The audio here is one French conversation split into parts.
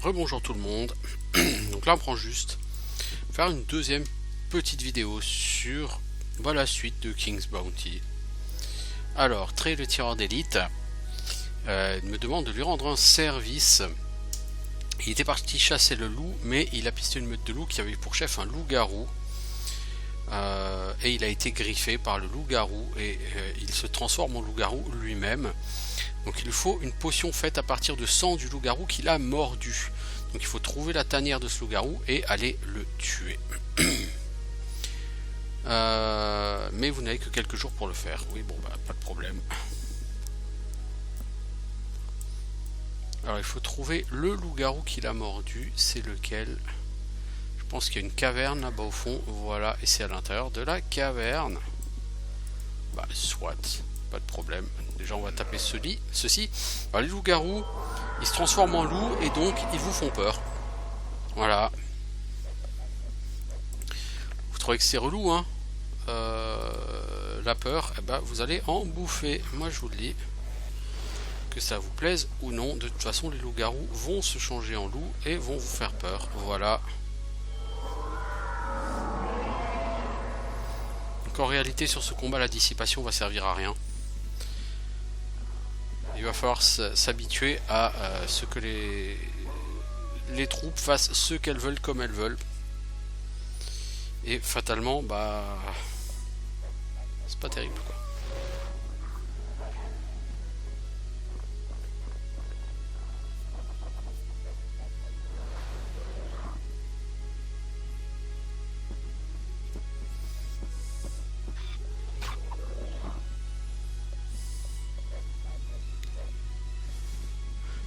Rebonjour tout le monde. Donc là on prend juste faire une deuxième petite vidéo sur la suite de King's Bounty. Alors Trey le tireur d'élite me demande de lui rendre un service. Il était parti chasser le loup, mais il a pisté une meute de loups qui avait pour chef un loup-garou. Et il a été griffé par le loup-garou et il se transforme en loup-garou lui-même. Donc il faut une potion faite à partir de sang du loup-garou qu'il a mordu. Donc il faut trouver la tanière de ce loup-garou et aller le tuer. Mais vous n'avez que quelques jours pour le faire. Oui, bon, pas de problème. Alors il faut trouver le loup-garou qu'il a mordu. C'est lequel? Je pense qu'il y a une caverne là-bas au fond. Voilà, et c'est à l'intérieur de la caverne. Soit, pas de problème. Déjà on va taper ceci. Alors, les loups-garous, ils se transforment en loups et donc ils vous font peur. Voilà. Vous trouvez que c'est relou, hein? La peur, vous allez en bouffer. Moi je vous le dis. Que ça vous plaise ou non, de toute façon les loups-garous vont se changer en loups et vont vous faire peur. Voilà. Donc en réalité sur ce combat la dissipation va servir à rien. Il va falloir s'habituer à ce que les troupes fassent ce qu'elles veulent comme elles veulent. Et fatalement, c'est pas terrible quoi.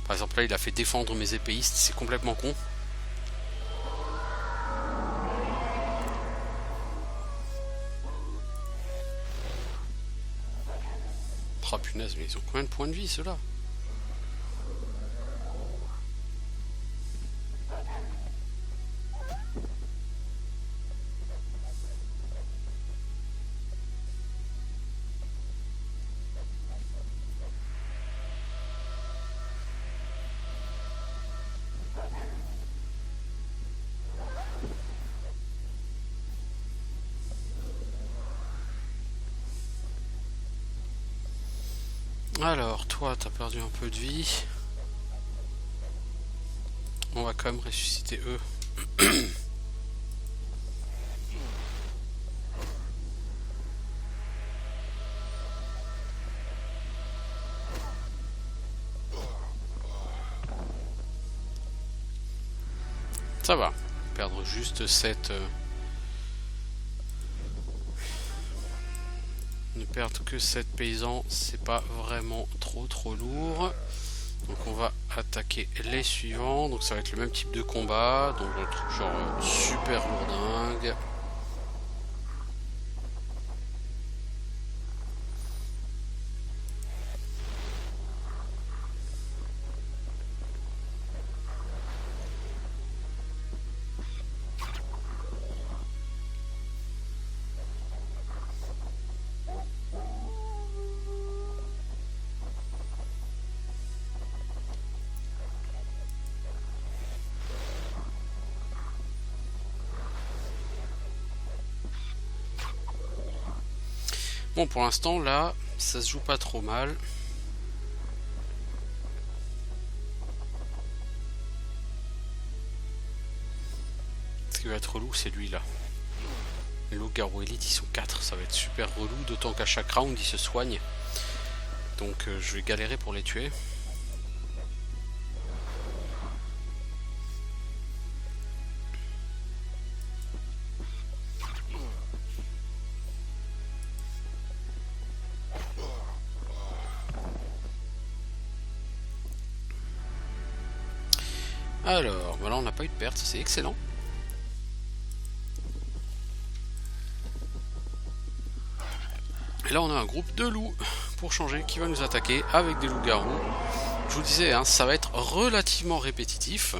Par exemple là il a fait défendre mes épéistes, c'est complètement con. Oh punaise, mais ils ont combien de points de vie ceux-là? Alors, toi, t'as perdu un peu de vie. On va quand même ressusciter eux. Ça va. Perdre juste cette... Ne perdre que 7 paysans, c'est pas vraiment trop lourd. Donc on va attaquer les suivants. Donc ça va être le même type de combat. Donc un truc genre super lourdingue. Bon, pour l'instant, là, ça se joue pas trop mal. Ce qui va être relou, c'est lui, là. Les loups-garous élites, ils sont 4. Ça va être super relou, d'autant qu'à chaque round, ils se soignent. Donc, je vais galérer pour les tuer. Alors, voilà, on n'a pas eu de perte, c'est excellent. Et là, on a un groupe de loups, pour changer, qui va nous attaquer avec des loups-garous. Je vous disais, hein, ça va être relativement répétitif.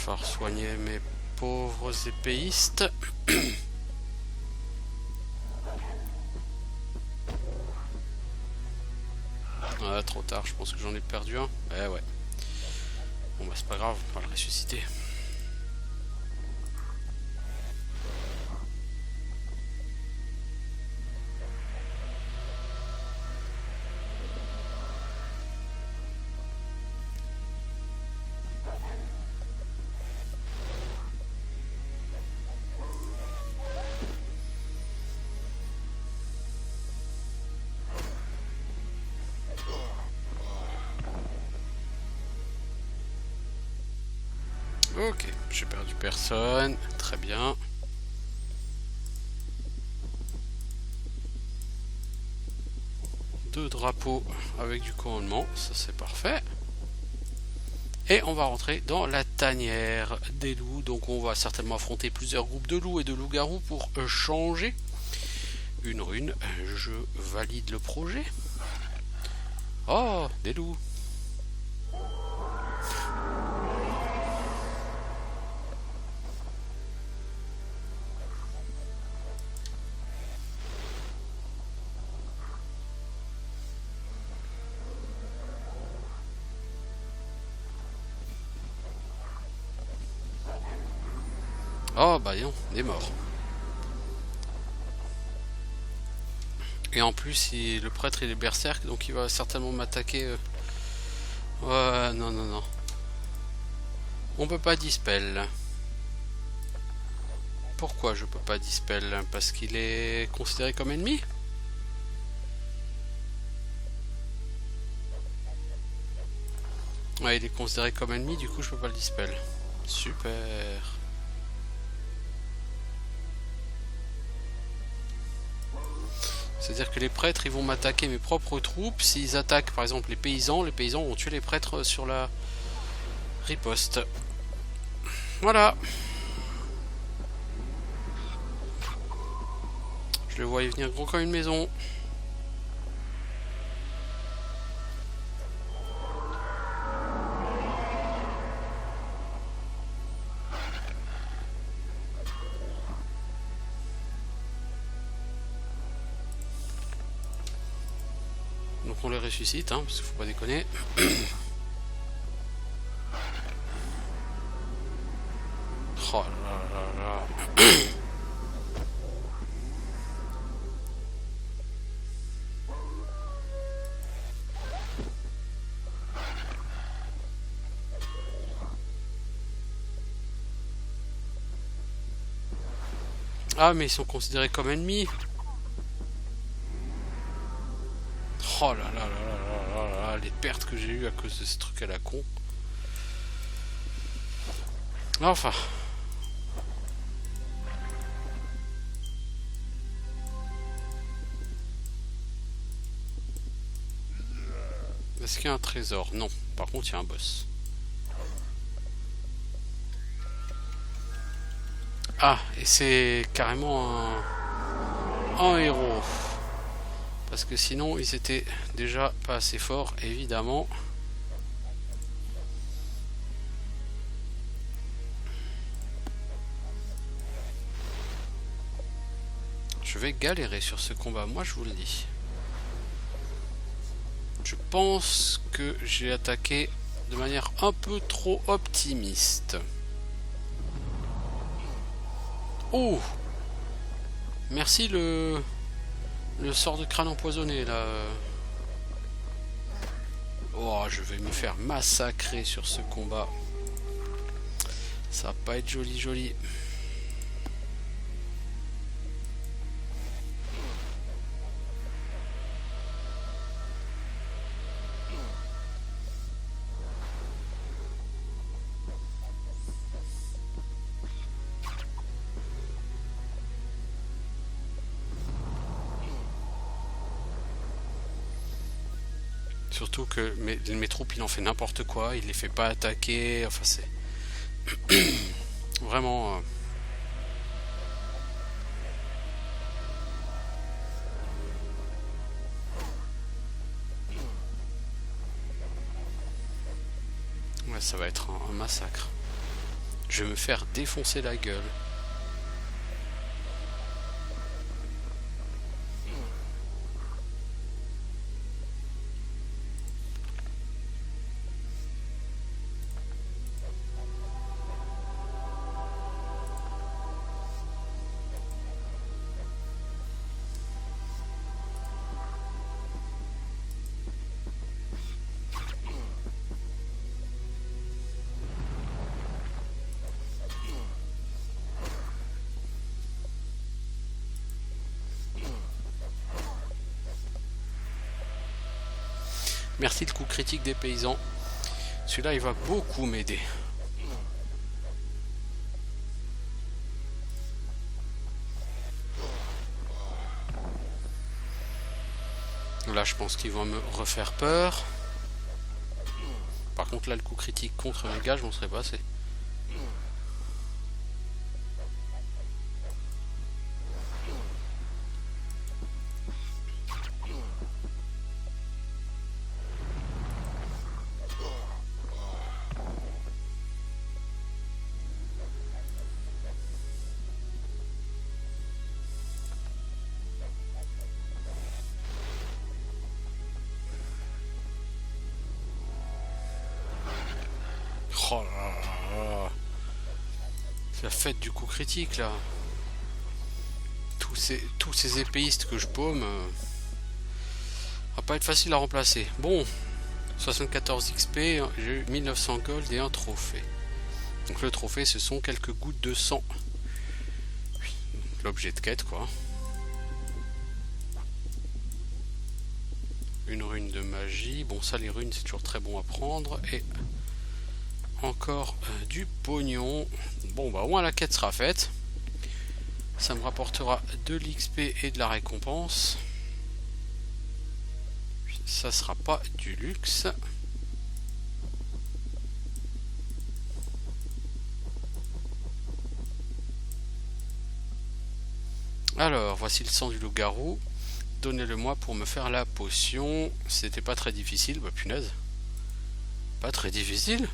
falloir soigner mes pauvres épéistes. Ah, trop tard, je pense que j'en ai perdu un. Eh ouais. Bon bah c'est pas grave, on va le ressusciter. Ok, j'ai perdu personne, très bien. Deux drapeaux avec du commandement, ça c'est parfait. Et on va rentrer dans la tanière des loups, donc on va certainement affronter plusieurs groupes de loups et de loups-garous pour changer une rune. Je valide le projet. Oh, des loups. Oh bah non, il est mort. Et en plus, le prêtre il est berserk, donc il va certainement m'attaquer. Ouais, non, non, non. On peut pas dispel. Pourquoi je peux pas dispel? Parce qu'il est considéré comme ennemi? Ouais, il est considéré comme ennemi, du coup je peux pas le dispel. Super. C'est-à-dire que les prêtres ils vont m'attaquer mes propres troupes. S'ils attaquent par exemple les paysans vont tuer les prêtres sur la riposte. Voilà. Je le vois y venir gros comme une maison. Donc on les ressuscite, hein, parce qu'il faut pas déconner. Oh là là là. Ah mais ils sont considérés comme ennemis. Oh là là là là là là, les pertes que j'ai eues à cause de ce truc à la con. Enfin. Est-ce qu'il y a un trésor? Non. Par contre, il y a un boss. Ah, et c'est carrément un héros. Parce que sinon, ils étaient déjà pas assez forts, évidemment. Je vais galérer sur ce combat, moi je vous le dis. Je pense que j'ai attaqué de manière un peu trop optimiste. Oh! Merci le sort de crâne empoisonné là. Oh, je vais me faire massacrer sur ce combat. Ça va pas être joli joli. Surtout que mes troupes, il en fait n'importe quoi, il les fait pas attaquer, enfin c'est vraiment... Ouais, ça va être un massacre. Je vais me faire défoncer la gueule. Merci le coup critique des paysans. Celui-là, il va beaucoup m'aider. Là, je pense qu'ils vont me refaire peur. Par contre, là, le coup critique contre les gars, je m'en serais passé. Oh là là. C'est la fête du coup critique là. Tous ces épéistes que je paume, va pas être facile à remplacer. Bon, 74 XP, j'ai eu 1900 gold et un trophée. Donc le trophée, ce sont quelques gouttes de sang. L'objet de quête quoi. Une rune de magie. Bon, ça les runes c'est toujours très bon à prendre. Et encore du pognon. Bon bah au moins la quête sera faite. Ça me rapportera de l'XP et de la récompense. Ça sera pas du luxe. Alors voici le sang du loup-garou. Donnez-le-moi pour me faire la potion. C'était pas très difficile. Bah punaise. Pas très difficile.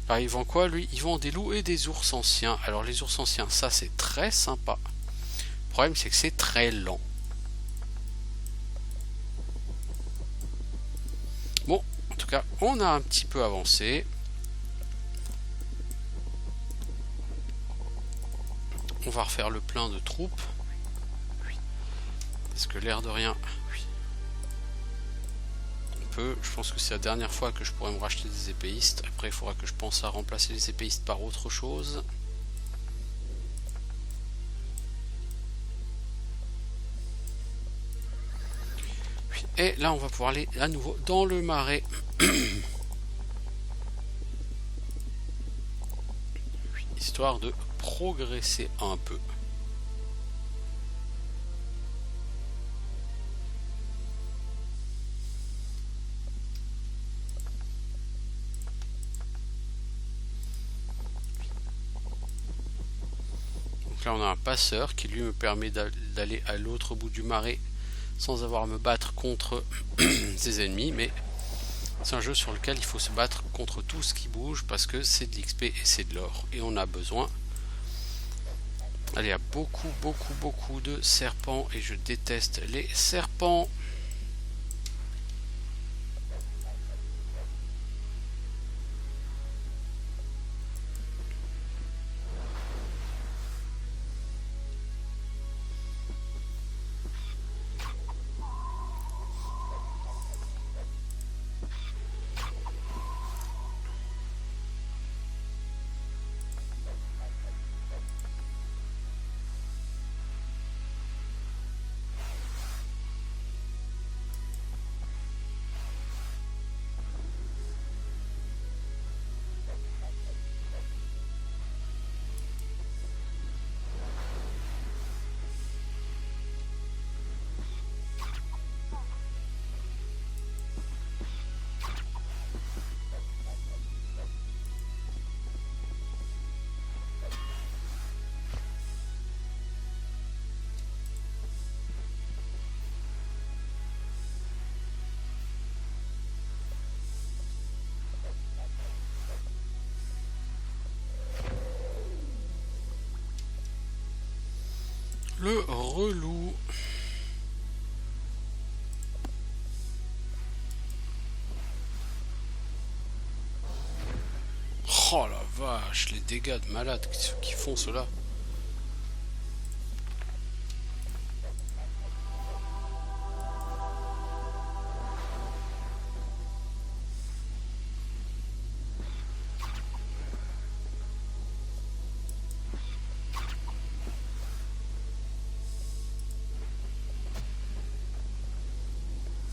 Alors il vend quoi lui? Il vend des loups et des ours anciens. Alors les ours anciens, ça c'est très sympa. Le problème c'est que c'est très lent. Bon, en tout cas, on a un petit peu avancé. On va refaire le plein de troupes. Parce que l'air de rien, je pense que c'est la dernière fois que je pourrais me racheter des épéistes. Après il faudra que je pense à remplacer les épéistes par autre chose. Et là on va pouvoir aller à nouveau dans le marais. Histoire de progresser un peu. Là on a un passeur qui lui me permet d'aller à l'autre bout du marais sans avoir à me battre contre ses ennemis, mais c'est un jeu sur lequel il faut se battre contre tout ce qui bouge parce que c'est de l'XP et c'est de l'or et on a besoin. Allez, il y a beaucoup de serpents et je déteste les serpents. le relou. Oh la vache, les dégâts de malade qu'ils font ceux-là.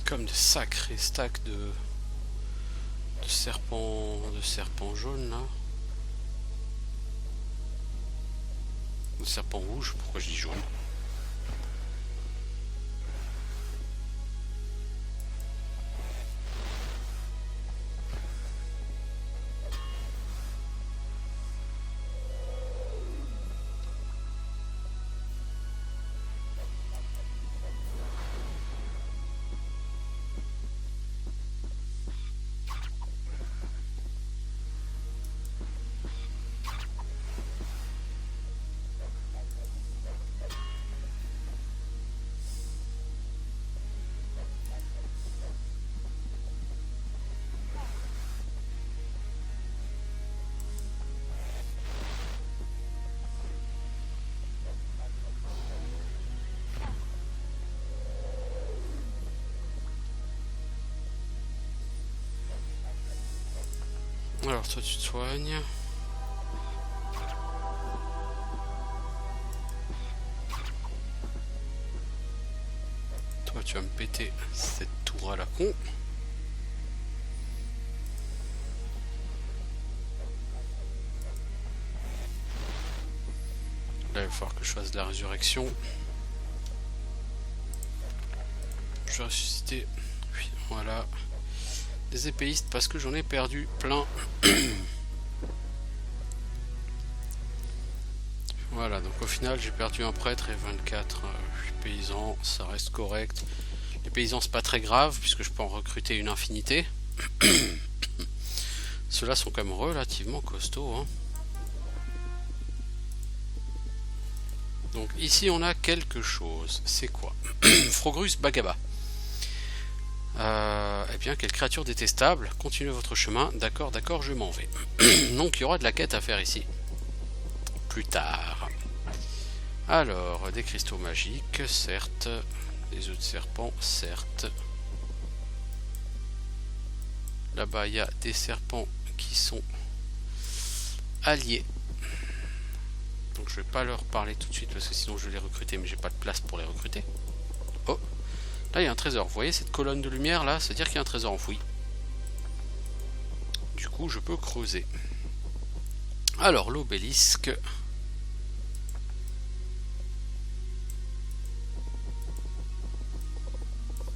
Comme de sacrés stacks de serpents jaunes là. De serpents rouges, pourquoi je dis jaune? Alors toi tu te soignes. Toi tu vas me péter cette tour à la con. Là il va falloir que je fasse de la résurrection. Je vais ressusciter. Oui, voilà. Des épéistes parce que j'en ai perdu plein. Voilà, donc au final j'ai perdu un prêtre et 24 paysans, ça reste correct. Les paysans c'est pas très grave puisque je peux en recruter une infinité. Ceux-là sont quand même relativement costauds, hein. Donc ici on a quelque chose, c'est quoi? Frogrus Bagaba. Eh bien, quelle créature détestable. Continuez votre chemin. D'accord, d'accord, je m'en vais. Donc, il y aura de la quête à faire ici. Plus tard. Alors, des cristaux magiques, certes. Des œufs de serpent, certes. Là-bas, il y a des serpents qui sont alliés. Donc, je vais pas leur parler tout de suite parce que sinon je vais les recruter, mais j'ai pas de place pour les recruter. Oh! Là, il y a un trésor. Vous voyez cette colonne de lumière là? C'est-à-dire qu'il y a un trésor enfoui. Du coup, je peux creuser. Alors, l'obélisque.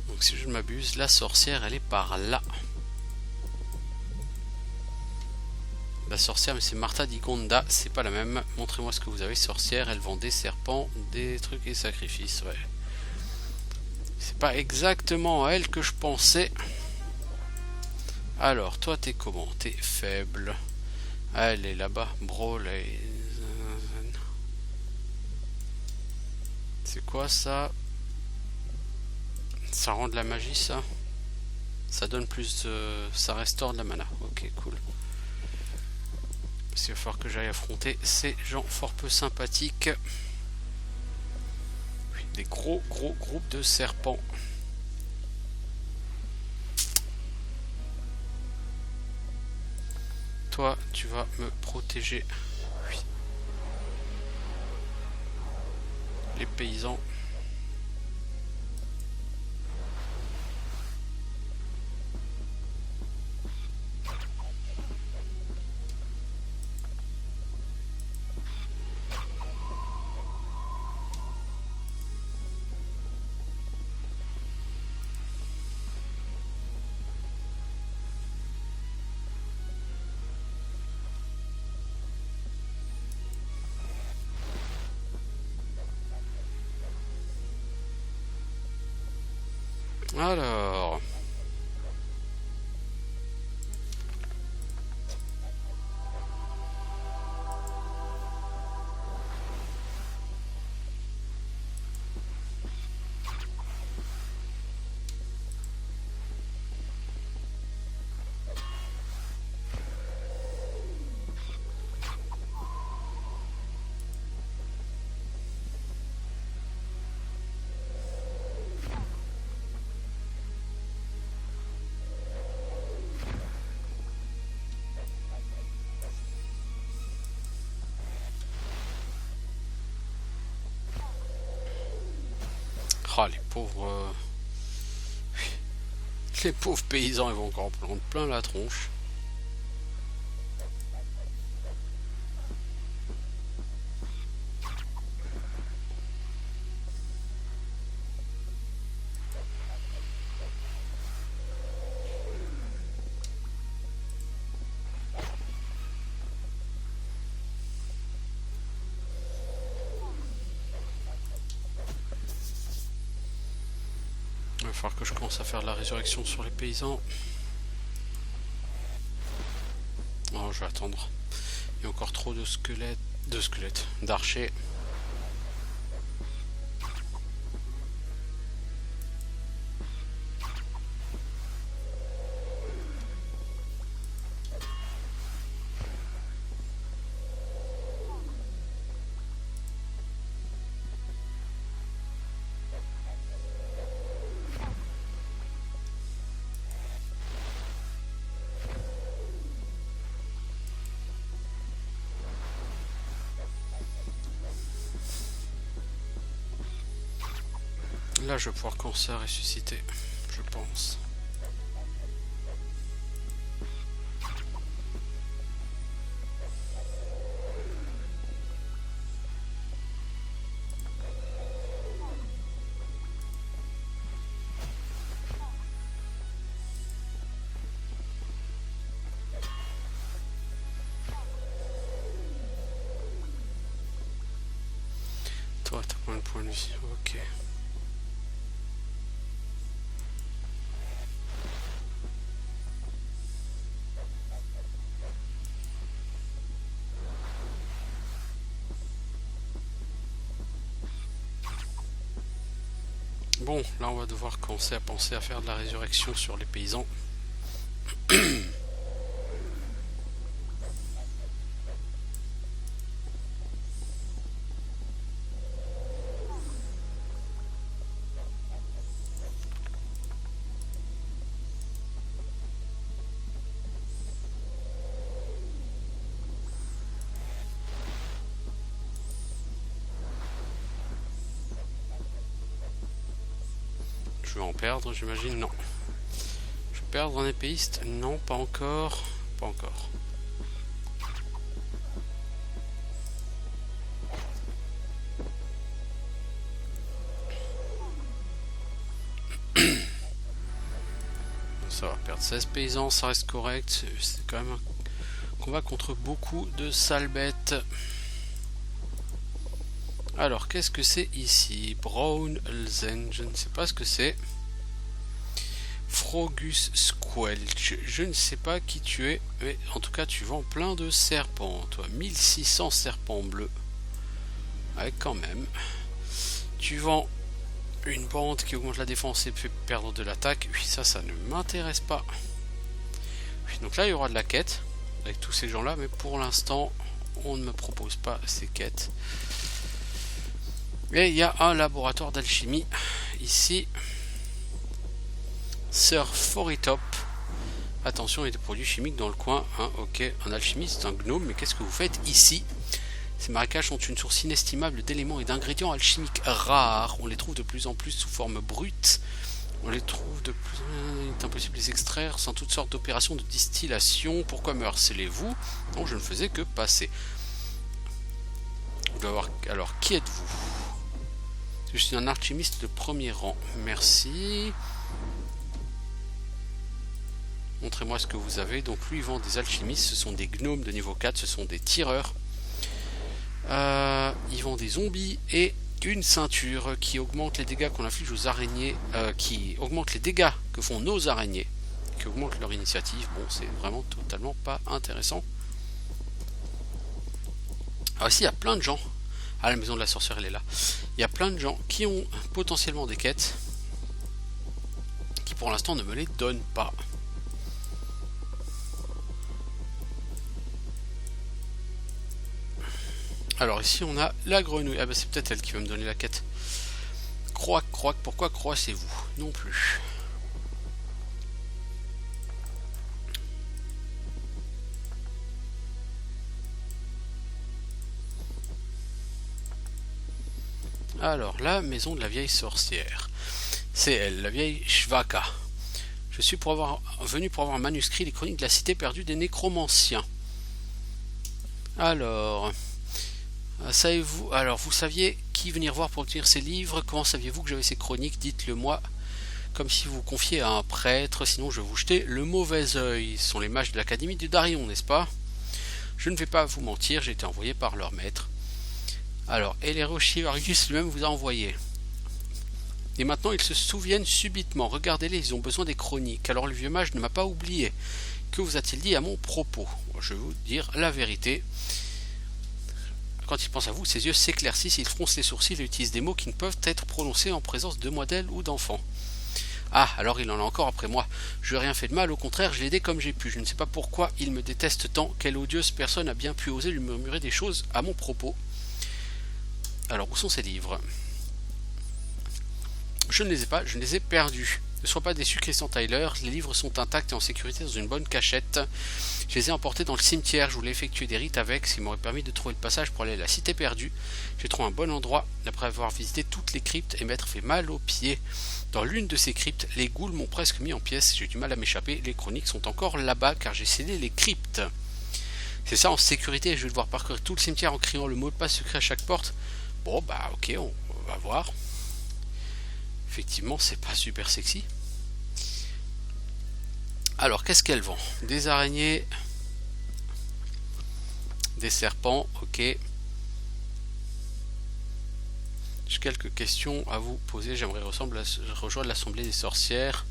Donc, si je ne m'abuse, la sorcière, elle est par là. La sorcière, mais c'est Martha di Gonda. C'est pas la même. Montrez-moi ce que vous avez, sorcière. Elle vend des serpents, des trucs et sacrifices. Ouais. C'est pas exactement à elle que je pensais. Alors, toi, t'es comment? T'es faible. Ah, elle est là-bas. Brawl. C'est quoi ça? Ça rend de la magie, ça? Ça donne plus de... Ça restaure de la mana. Ok, cool. Parce qu'il va falloir que j'aille affronter ces gens fort peu sympathiques. Des gros groupes de serpents. Toi, tu vas me protéger. Oui. Les paysans. Alors... Ah, les pauvres... Les pauvres paysans, ils vont encore prendre plein la tronche. Il va falloir que je commence à faire de la résurrection sur les paysans. Oh, je vais attendre. Il y a encore trop de squelettes, d'archers. Là, je vais pouvoir commencer à ressusciter, je pense. Toi, t'as combien de points de vie? Ok. Bon, là on va devoir commencer à penser à faire de la résurrection sur les paysans. Je vais en perdre, j'imagine. Non. Je vais perdre un épéiste? Non, pas encore. Pas encore. Ça va perdre 16 paysans, ça reste correct. C'est quand même un combat contre beaucoup de sales bêtes. Alors, qu'est-ce que c'est ici? Brown Elzen, je ne sais pas ce que c'est. Frogus Squelch, je ne sais pas qui tu es, mais en tout cas tu vends plein de serpents, toi. 1600 serpents bleus. Ouais, quand même. Tu vends une bande qui augmente la défense et fait perdre de l'attaque. Oui, ça ne m'intéresse pas. Oui, donc là, il y aura de la quête avec tous ces gens-là, mais pour l'instant, on ne me propose pas ces quêtes. Et il y a un laboratoire d'alchimie ici. Sir Foritop. Attention, il y a des produits chimiques dans le coin. Hein, ok, un alchimiste, un gnome, mais qu'est-ce que vous faites ici? Ces marécages sont une source inestimable d'éléments et d'ingrédients alchimiques rares. On les trouve de plus en plus sous forme brute. On les trouve de plus en plus... Il est impossible de les extraire sans toutes sortes d'opérations de distillation. Pourquoi me harcelez-vous? Non, je ne faisais que passer. Vous devez avoir... Alors, qui êtes-vous? Je suis un alchimiste de premier rang. Merci. Montrez-moi ce que vous avez. Donc lui, il vend des alchimistes. Ce sont des gnomes de niveau 4. Ce sont des tireurs. Ils vendent des zombies et une ceinture qui augmente les dégâts qu'on inflige aux araignées. Qui augmente les dégâts que font nos araignées. Qui augmente leur initiative. Bon, c'est vraiment totalement pas intéressant. Alors ici, il y a plein de gens. Ah, la maison de la sorcière, elle est là. Il y a plein de gens qui ont potentiellement des quêtes. Qui pour l'instant ne me les donnent pas. Alors ici on a la grenouille. Ah bah c'est peut-être elle qui va me donner la quête. Croac, croac, pourquoi croissez-vous? Non plus. Alors la maison de la vieille sorcière. C'est elle, la vieille Shvaka. Je suis venu pour avoir un manuscrit des chroniques de la cité perdue des nécromanciens. Alors, vous saviez qui venir voir pour obtenir ces livres? Comment saviez-vous que j'avais ces chroniques? Dites-le moi, comme si vous vous confiez à un prêtre, sinon je vais vous jeter le mauvais œil. Ce sont les mages de l'Académie du Darion, n'est-ce pas? Je ne vais pas vous mentir, j'ai été envoyé par leur maître. Alors, Elerochivarius lui-même vous a envoyé. Et maintenant ils se souviennent subitement. Regardez-les, ils ont besoin des chroniques. Alors le vieux mage ne m'a pas oublié. Que vous a-t-il dit à mon propos? Je vais vous dire la vérité. Quand il pense à vous, ses yeux s'éclaircissent, il fronce les sourcils et utilise des mots qui ne peuvent être prononcés en présence de modèles ou d'enfants. Ah, alors il en a encore après moi. Je n'ai rien fait de mal, au contraire, je l'ai aidé comme j'ai pu. Je ne sais pas pourquoi il me déteste tant. Quelle odieuse personne a bien pu oser lui murmurer des choses à mon propos. Alors, où sont ces livres? Je ne les ai pas, je les ai perdus. Ne sois pas déçu, Christian Tyler, les livres sont intacts et en sécurité dans une bonne cachette. Je les ai emportés dans le cimetière, je voulais effectuer des rites avec, ce qui m'aurait permis de trouver le passage pour aller à la cité perdue. J'ai trouvé un bon endroit, après avoir visité toutes les cryptes et m'être fait mal aux pieds. Dans l'une de ces cryptes, les ghouls m'ont presque mis en pièces, j'ai du mal à m'échapper, les chroniques sont encore là-bas car j'ai scellé les cryptes. C'est ça, en sécurité, je vais devoir parcourir tout le cimetière en criant le mot de passe secret à chaque porte. Bon bah ok, on va voir. Effectivement, c'est pas super sexy. Alors, qu'est-ce qu'elle vend? Des araignées, des serpents, ok. J'ai quelques questions à vous poser. J'aimerais rejoindre l'assemblée des sorcières.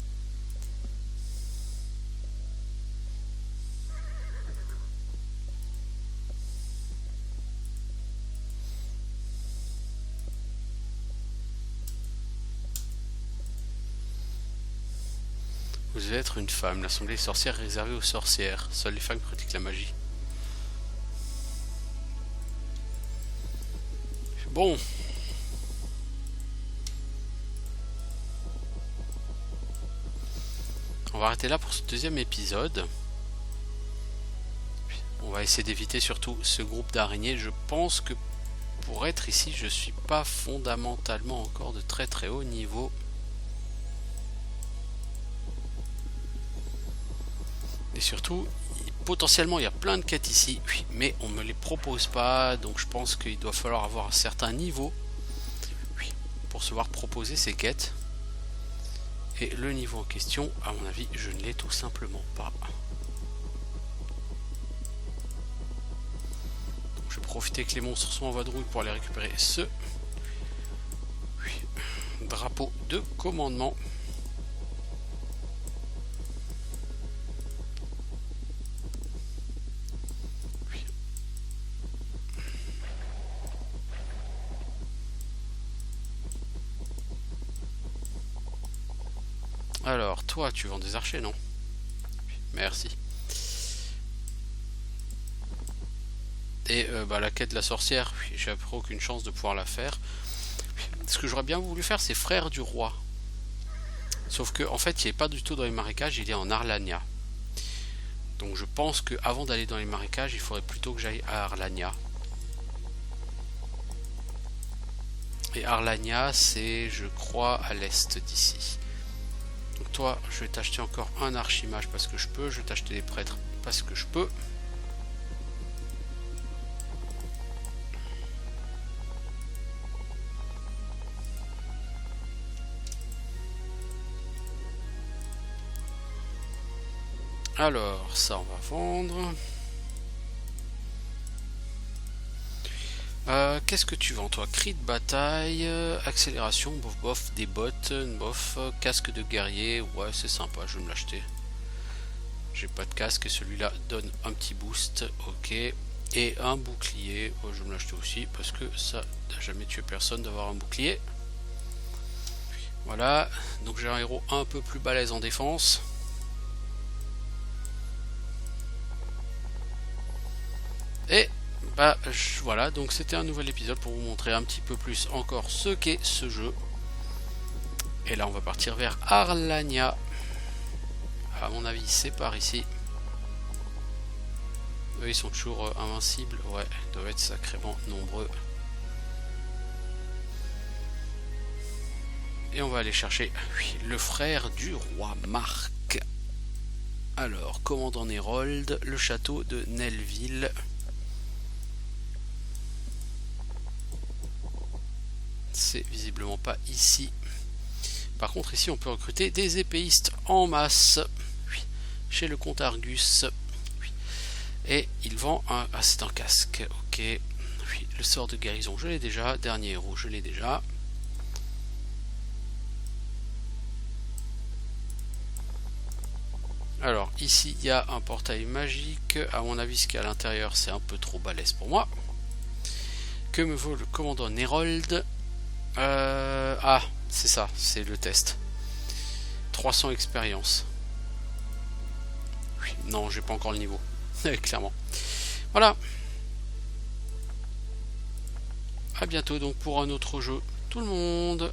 Vous devez être une femme. L'assemblée des sorcières est réservée aux sorcières. Seules les femmes pratiquent la magie. Bon. On va arrêter là pour ce deuxième épisode. On va essayer d'éviter surtout ce groupe d'araignées. Je pense que pour être ici, je suis pas fondamentalement encore de très très haut niveau. Et surtout, potentiellement il y a plein de quêtes ici, oui, mais on ne me les propose pas, donc je pense qu'il doit falloir avoir un certain niveau, oui, pour se voir proposer ces quêtes. Et le niveau en question, à mon avis, je ne l'ai tout simplement pas. Donc je vais profiter que les monstres sont en vadrouille pour aller récupérer ce drapeau de commandement. Alors, toi, tu vends des archers, non? Merci. Et la quête de la sorcière, j'ai après aucune chance de pouvoir la faire. Ce que j'aurais bien voulu faire, c'est frère du roi. Sauf que, en fait, il n'est pas du tout dans les marécages, il est en Arlania. Donc je pense que avant d'aller dans les marécages, il faudrait plutôt que j'aille à Arlania. Et Arlania, c'est, je crois, à l'est d'ici. Donc toi, je vais t'acheter encore un archimage parce que je peux. Je vais t'acheter des prêtres parce que je peux. Alors, ça on va vendre. Qu'est-ce que tu vends toi? Cri de bataille, accélération, bof bof, des bottes, bof, casque de guerrier, ouais c'est sympa, je vais me l'acheter. J'ai pas de casque et celui-là donne un petit boost, ok. Et un bouclier, oh, je vais me l'acheter aussi parce que ça n'a jamais tué personne d'avoir un bouclier. Voilà, donc j'ai un héros un peu plus balèze en défense. Et voilà, donc c'était un nouvel épisode pour vous montrer un petit peu plus encore ce qu'est ce jeu. Et là on va partir vers Arlania. À mon avis c'est par ici. Eux ils sont toujours invincibles, ouais, ils doivent être sacrément nombreux. Et on va aller chercher le frère du roi Marc. Alors, commandant Hérold, le château de Nelleville. C'est visiblement pas ici. Par contre, ici, on peut recruter des épéistes en masse. Oui. Chez le comte Argus. Oui. Et il vend un... Ah, c'est un casque. Ok. Oui. Le sort de guérison, je l'ai déjà. Dernier héros, je l'ai déjà. Alors, ici, il y a un portail magique. À mon avis, ce qu'il y a à l'intérieur, c'est un peu trop balèze pour moi. Que me vaut le commandant Hérold? Ah, c'est ça, c'est le test. 300 expérience. Oui, non, j'ai pas encore le niveau. Clairement. Voilà. À bientôt donc pour un autre jeu. Tout le monde.